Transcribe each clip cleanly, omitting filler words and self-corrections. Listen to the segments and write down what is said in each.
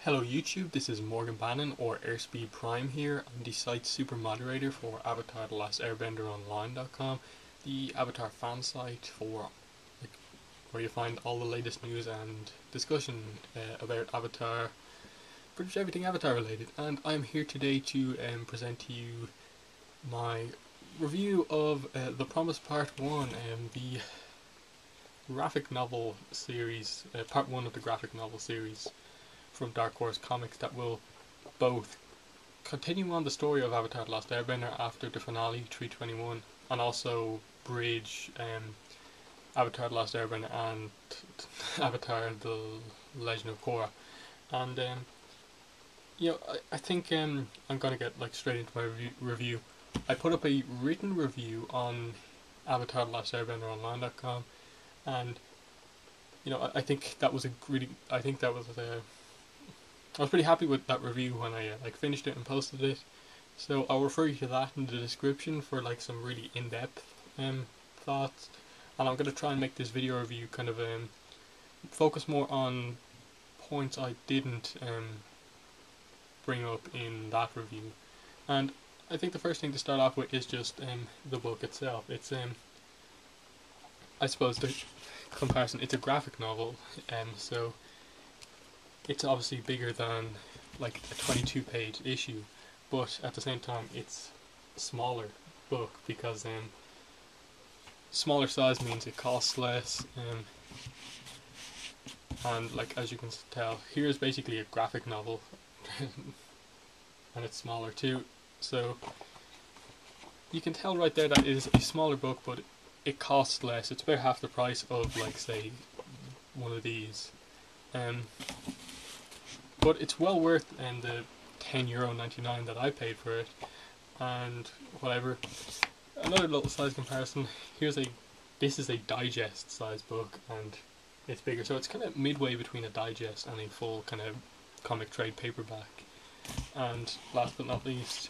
Hello YouTube, this is Morgan Bannon or Airspeed Prime here. I'm the site super moderator for Avatar The Last Airbender Online.com, the Avatar fan site for where you find all the latest news and discussion about Avatar, pretty much everything Avatar related. And I'm here today to present to you my review of The Promise Part 1, the graphic novel series, Part 1 of the graphic novel series from Dark Horse Comics that will both continue on the story of Avatar The Last Airbender after the finale 321 and also bridge Avatar The Last Airbender and Avatar The Legend of Korra. And I think I'm gonna get straight into my review. I put up a written review on Avatar The Last Airbender Online.com, and I think that was I was pretty happy with that review when I finished it and posted it. So I'll refer you to that in the description for some really in-depth thoughts. And I'm going to try and make this video review kind of focus more on points I didn't bring up in that review. And I think the first thing to start off with is just the book itself. It's I suppose the comparison. It's a graphic novel, so it's obviously bigger than a 22-page issue, but at the same time it's a smaller book because smaller size means it costs less, and as you can tell, here's basically a graphic novel and it's smaller too, so you can tell right there that it is a smaller book, but it costs less. It's about half the price of say one of these. But it's well worth the €10.99 that I paid for it, and whatever. Another little size comparison. This is a digest size book, and it's bigger, so it's kind of midway between a digest and a full kind of comic trade paperback. And last but not least,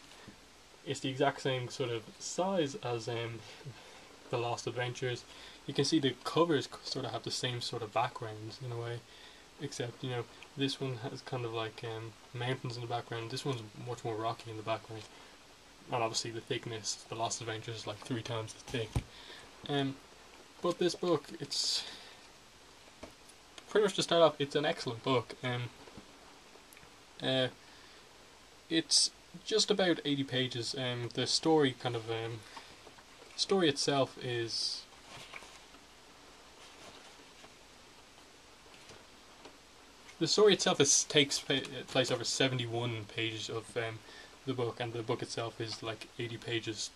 it's the exact same sort of size as The Lost Adventures. You can see the covers sort of have the same sort of backgrounds in a way, except this one has kind of mountains in the background. This one's much more rocky in the background, and obviously the thickness, The Lost Adventures is 3 times as thick. But this book, it's pretty much, to start off, it's an excellent book. It's just about 80 pages. The story story itself is takes place over 71 pages of the book, and the book itself is 80 pages,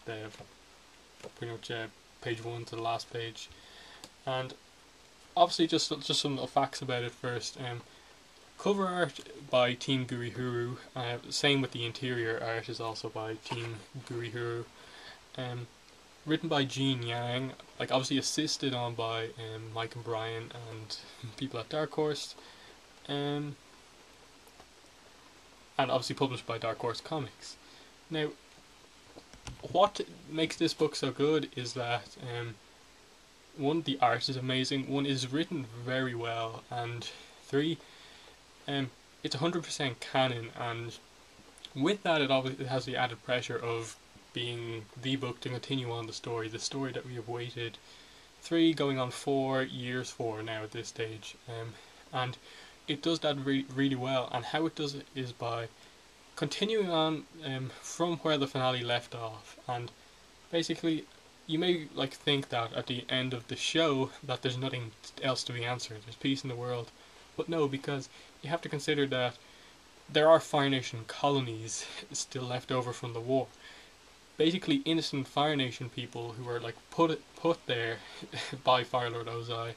pretty much page 1 to the last page. And obviously just some little facts about it first. Cover art by Team Gurihuru, same with the interior art is also by Team Gurihuru. Written by Gene Yang, obviously assisted on by Mike and Brian and people at Dark Horse. And obviously published by Dark Horse Comics. Now, what makes this book so good is that one, the art is amazing, one, is written very well, and three, it's 100% canon, and with that it has the added pressure of being the book to continue on the story that we have waited 3 going on 4 years for now at this stage, and it does that really well. And how it does it is by continuing on from where the finale left off. And basically, you may think that at the end of the show that there's nothing else to be answered, there's peace in the world, but no, because you have to consider that there are Fire Nation colonies still left over from the war. Basically, innocent Fire Nation people who were put there by Fire Lord Ozai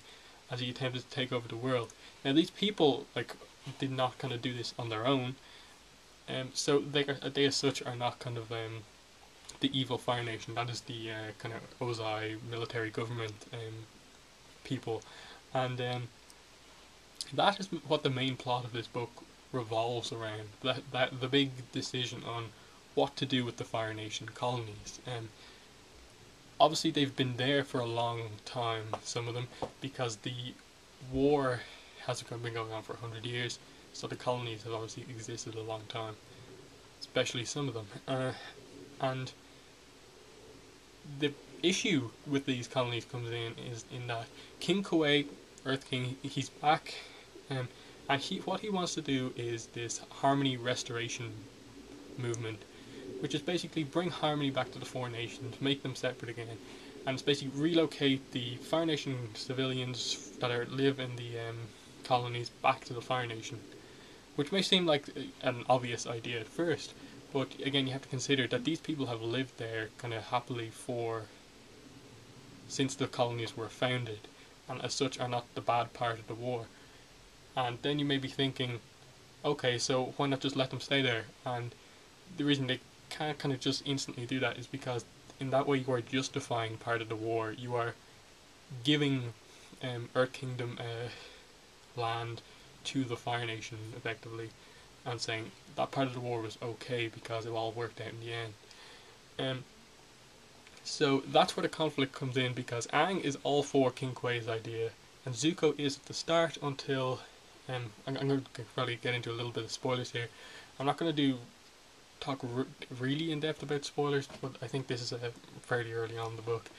as he attempted to take over the world. Now, these people did not kind of do this on their own, so they as such are not kind of the evil Fire Nation. That is the kind of Ozai military government people, and that is what the main plot of this book revolves around. That the big decision on what to do with the Fire Nation colonies. Obviously they've been there for a long time, some of them, because the war has been going on for 100 years. So the colonies have obviously existed a long time, especially some of them. And the issue with these colonies comes in is in that King Kuwait, Earth King, he's back, um, and what he wants to do is this harmony restoration movement, which is basically bring harmony back to the four nations, make them separate again, and it's basically relocate the Fire Nation civilians that live in the colonies back to the Fire Nation, which may seem like an obvious idea at first, but again you have to consider that these people have lived there kind of happily since the colonies were founded, and as such are not the bad part of the war. And then you may be thinking, okay, so why not just let them stay there? And the reason they can't kind of just instantly do that is because in that way you are justifying part of the war. You are giving Earth Kingdom land to the Fire Nation effectively, and saying that part of the war was okay because it all worked out in the end. So that's where the conflict comes in, because Aang is all for King Kuei's idea, and Zuko is at the start until I'm going to probably get into a little bit of spoilers here. I'm not going to talk really in depth about spoilers, but I think this is fairly early on in the book.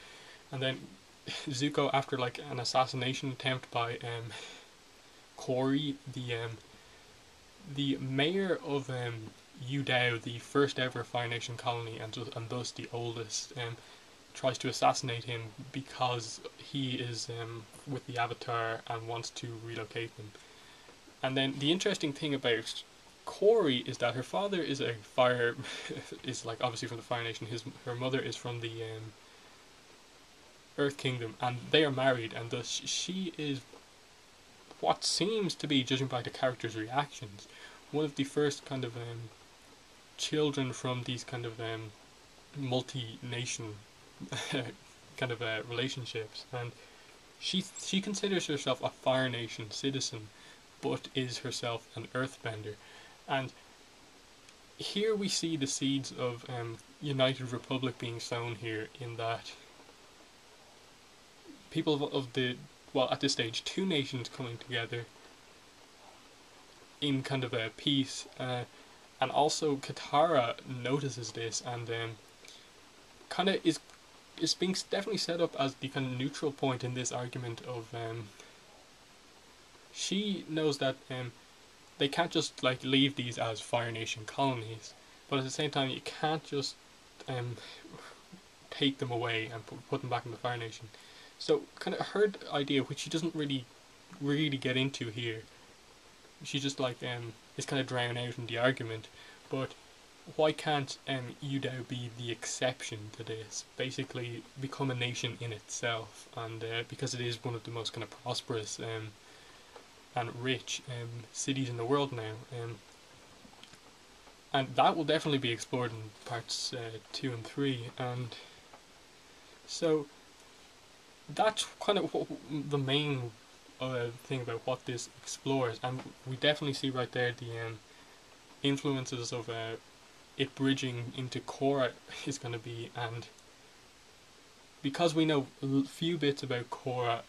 And then Zuko, after like an assassination attempt by Corey, the mayor of Yudao, the first ever Fire Nation colony, and thus the oldest, tries to assassinate him because he is with the Avatar and wants to relocate them. And then the interesting thing about Corey is that her father is a is like obviously from the Fire Nation. Her mother is from the Earth Kingdom, and they are married, and thus she is what seems to be, judging by the character's reactions, one of the first kind of children from these kind of multi-nation kind of relationships, and she considers herself a Fire Nation citizen, but is herself an Earthbender. And here we see the seeds of United Republic being sown here, in that people of the, well, at this stage, two nations coming together in kind of a peace, and also Katara notices this, and kind of is being definitely set up as the kind of neutral point in this argument of she knows that they can't just like leave these as Fire Nation colonies, but at the same time you can't just take them away and put them back in the Fire Nation. So kind of her idea, which she doesn't really get into here, she just like is kind of drowned out in the argument. But why can't Yudao be the exception to this? Basically, become a nation in itself, and because it is one of the most kind of prosperous and rich cities in the world now, and that will definitely be explored in parts 2 and 3, and so that's kind of the main thing about what this explores, and we definitely see right there the influences of it bridging into Korra is going to be, and because we know few bits about Korra,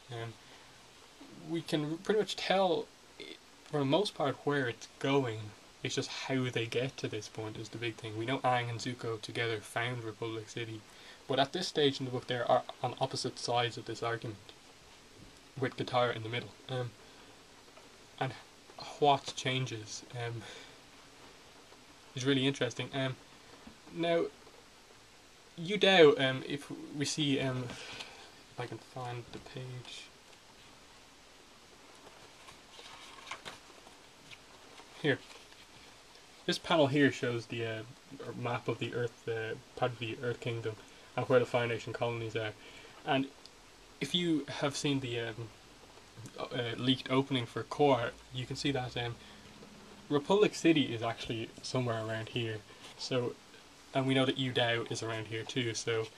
we can pretty much tell for the most part where it's going. It's just how they get to this point is the big thing. We know Aang and Zuko together found Republic City, but at this stage in the book they are on opposite sides of this argument, with Katara in the middle. And what changes is really interesting. Now, Yudao, if we see, if I can find the page. Here. This panel here shows the map of the Earth, part of the Earth Kingdom, and where the Fire Nation colonies are. And if you have seen the leaked opening for Korra, you can see that Republic City is actually somewhere around here. So, and we know that Yudao is around here too. So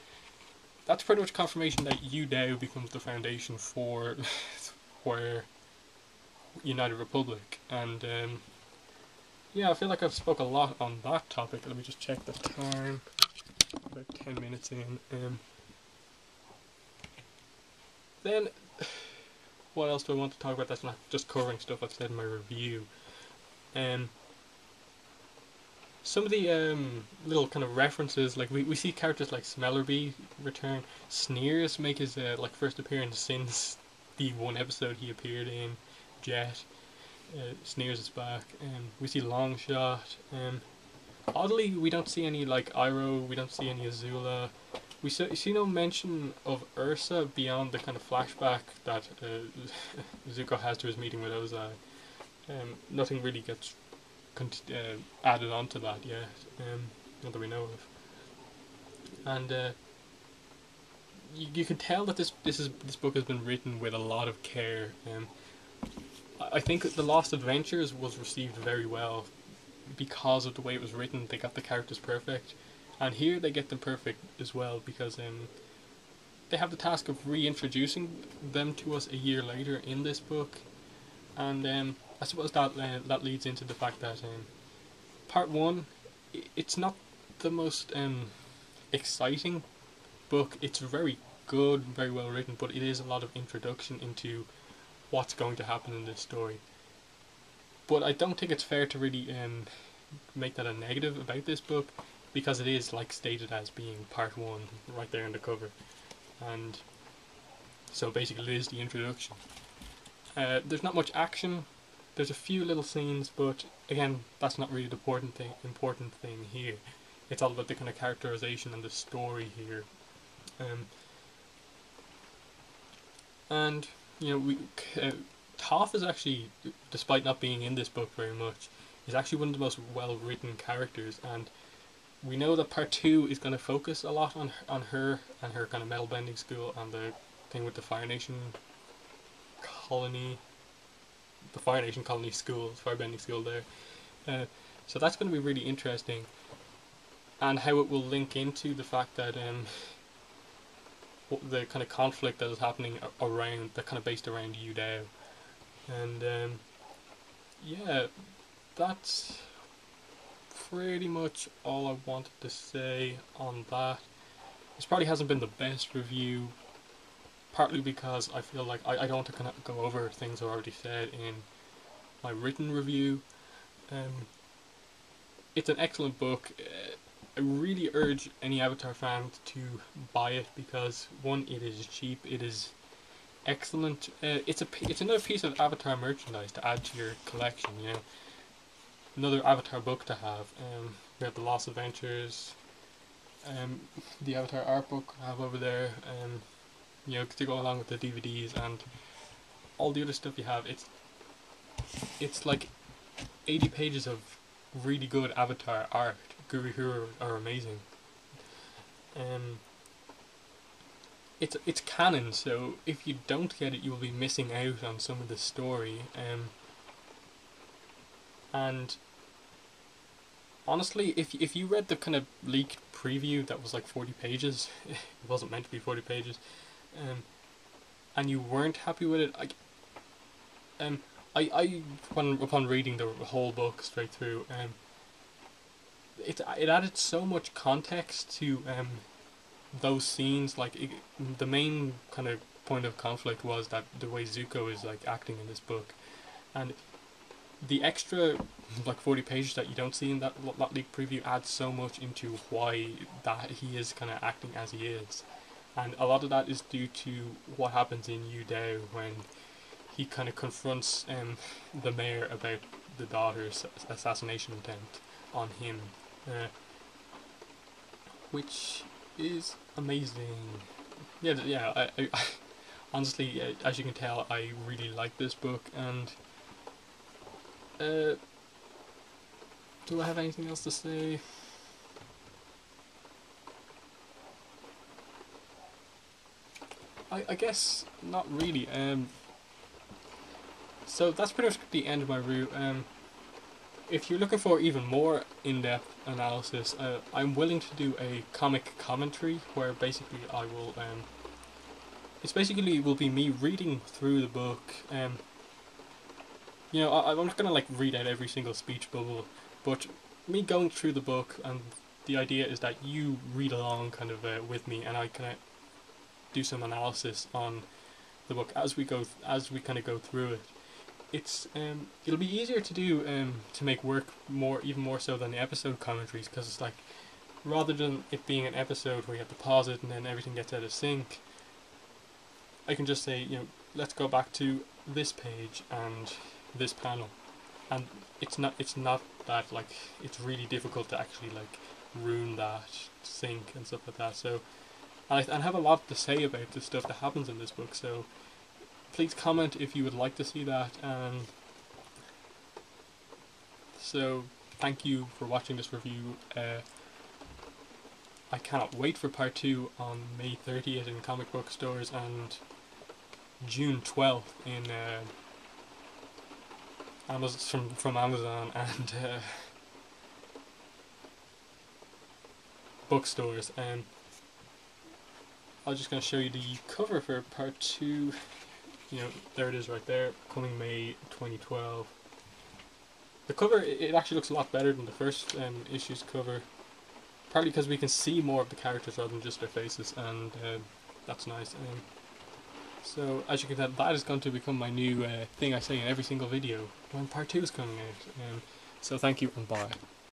that's pretty much confirmation that Yudao becomes the foundation for where United Republic. And yeah, I feel like I've spoke a lot on that topic. Let me just check the time. About 10 minutes in. Then, what else do I want to talk about that's not just covering stuff I've said in my review? Um, some of the little kind of references, like we see characters like Smellerby return. Sneers make his like first appearance since the one episode he appeared in. Jet, Sneers is back. We see Longshot. Oddly, we don't see any like Iroh. We don't see any Azula. We see no mention of Ursa beyond the kind of flashback that Zuko has to his meeting with Ozai. Nothing really gets added onto that yet, not that we know of. And you can tell that this book has been written with a lot of care. I think The Lost Adventures was received very well because of the way it was written. They got the characters perfect, and here they get them perfect as well because they have the task of reintroducing them to us a year later in this book, and I suppose that leads into the fact that part one, it's not the most exciting book. It's very good, very well written, but it is a lot of introduction into what's going to happen in this story. But I don't think it's fair to really make that a negative about this book, because it is like stated as being part one right there in the cover, and so basically it is the introduction. There's not much action. There's a few little scenes, but again, that's not really the important thing here. It's all about the kind of characterization and the story here. And you know, Toph is actually, despite not being in this book very much, is actually one of the most well-written characters, and we know that part two is going to focus a lot on her and her kind of metal bending school and the thing with the Fire Nation colony, the Fire Nation colony school, firebending school there. So that's going to be really interesting, and how it will link into the fact that the kind of conflict that is happening around, that kind of based around Yu Dao. And yeah, that's pretty much all I wanted to say on that. This probably hasn't been the best review, partly because I feel like I don't want to kind of go over things I already said in my written review. It's an excellent book. I really urge any Avatar fan to buy it because, one, it is cheap, it is excellent. It's another piece of Avatar merchandise to add to your collection. You know, another Avatar book to have. We have the Lost Adventures, the Avatar art book I have over there. You know, to go along with the DVDs and all the other stuff you have. It's like 80 pages of really good Avatar art. Guru Hero are amazing. It's canon, so if you don't get it, you will be missing out on some of the story. And honestly, if you read the kind of leaked preview that was like 40 pages, it wasn't meant to be 40 pages, and you weren't happy with it, upon reading the whole book straight through, it added so much context to those scenes. Like the main kind of point of conflict was that the way Zuko is like acting in this book, and the extra like 40 pages that you don't see in that leaked preview adds so much into why that he is kind of acting as he is, and a lot of that is due to what happens in Yu Dao when he kind of confronts the mayor about the daughter's assassination attempt on him, which is amazing. I honestly, as you can tell, I really like this book. And do I have anything else to say? I guess not really. So that's pretty much the end of my review. If you're looking for even more in-depth analysis, I'm willing to do a comic commentary where basically I will, it's basically will be me reading through the book. You know, I'm not gonna like read out every single speech bubble, but me going through the book, and the idea is that you read along kind of with me, and I kind of do some analysis on the book as we kind of go through it. it's it'll be easier to do to make work even more so than the episode commentaries, because it's like, rather than it being an episode where you have to pause it and then everything gets out of sync, I can just say, let's go back to this page and this panel, and it's not that like it's really difficult to actually like ruin that sync and stuff like that. So I have a lot to say about the stuff that happens in this book, so please comment if you would like to see that. So thank you for watching this review. I cannot wait for part 2 on May 30th in comic book stores and June 12th in Amazon, from Amazon and bookstores. I'm just going to show you the cover for part 2. There it is right there, coming May 2012. The cover, it actually looks a lot better than the first issue's cover, partly because we can see more of the characters rather than just their faces, and that's nice. So as you can tell, that is going to become my new thing I say in every single video when part 2 is coming out. So thank you and bye.